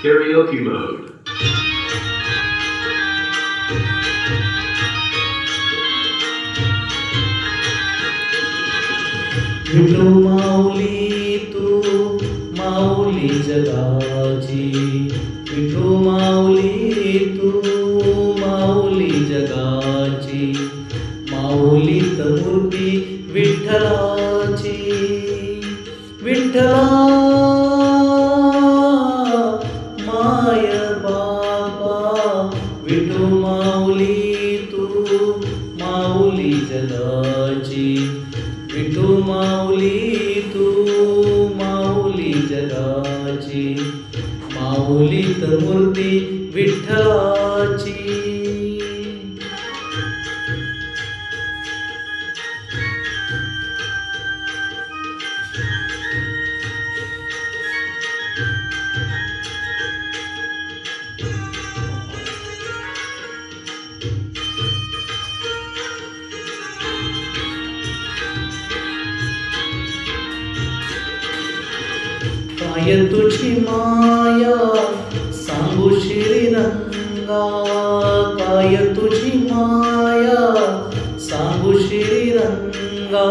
karaoke mode. Vithu माऊली तू माऊली जगाची, विठू माऊली तू माऊली जगाची, माऊलीत मूर्ती विठ्ठलाची. विठ्ठला माय बाबा, विठू माऊली तू माऊली जगाची, विठू माऊली तू माऊली जगाची, माऊलीत मूर्ती विठ्ठलाची. काय तुझी माया सांगू श्रीरंगा, काय तुझी माया सांगू श्रीरंगा,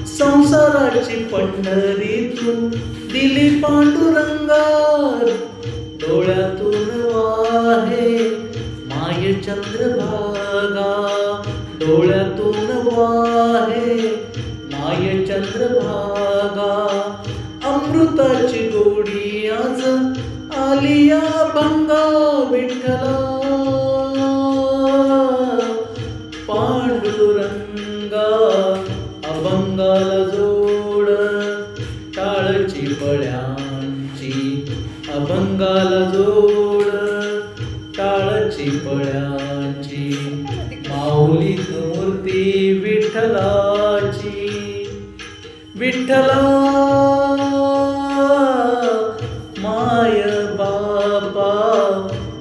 संसाराची पंढरी तू दिली पांडुरंगा, डोळ्यातून वाहे माय चंद्रभागा, डोळ्यातून वाहे माय चंद्रभागा, अमृताची गोडी आज आली या भंगा. विठ्ठला पांडुरंगा, अभंगाला जोड टाळची पळ्यांची, अभंगाला जोड टाळची पळ्यांची, माऊलीत मूर्ती विठ्ठलाची. विठ्ठला माय बाबा,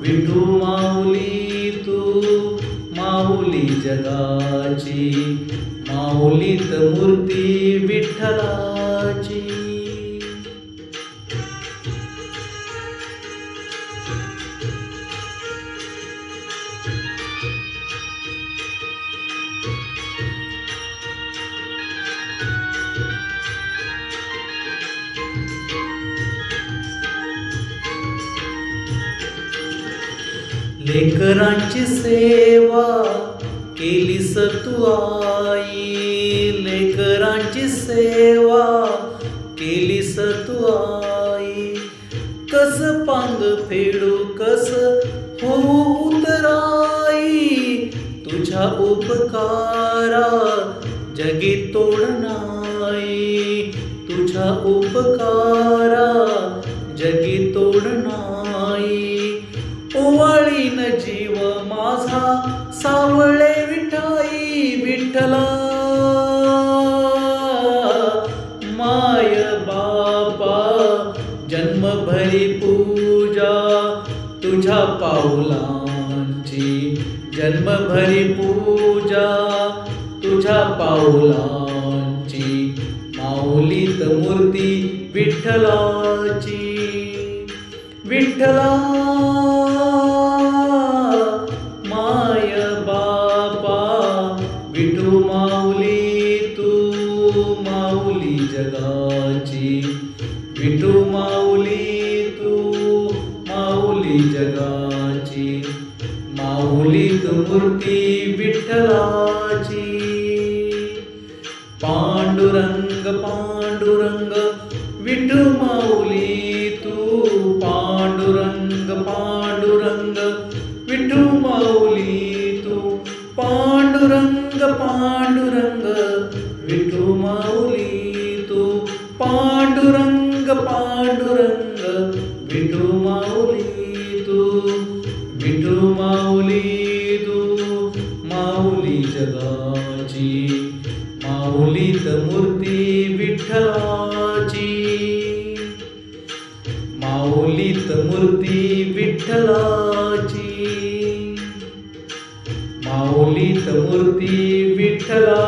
विठू माऊली तू माऊली जगाची, माऊलीत मूर्ती विठ्ठलाची. लेकरांची सेवा केलीस तू आई, लेकरांची सेवा केलीस तू आई, कस पांग फेडू कस होऊ उतराई, तुझ्या उपकारा जगी तोड नाही, तुझ्या उपकारा जगी तोड नाही, ओवाळीन जीव माझा सावळे विठाई. विठ्ठला माय बाबा, जन्मभरी पूजा तुझ्या पाऊलांची, जन्मभरी पूजा तुझ्या पाऊलांची, माऊलीत मूर्ती विठ्ठलाची. विठ्ठला माय बाबा, विठू माऊली तू माऊली जगाची, विठू माऊली तू माऊली जगाची, माऊलीत मूर्ती विठ्ठलाची. पांडुरंग पांडुरंग विठू माऊली तू, पांडुरंग पांडुरंग विठू माऊली तू, पांडुरंग पांडुरंग विठू माऊली तू, पांडुरंग पांडुरंग विठू माऊली तू, विठू माऊली तू माऊली जगाची, माऊलीत मूर्ती विठ्ठलाची, माऊलीत मूर्ती विठ्ठलाची, माऊलीत मूर्ती विठ्ठलाची.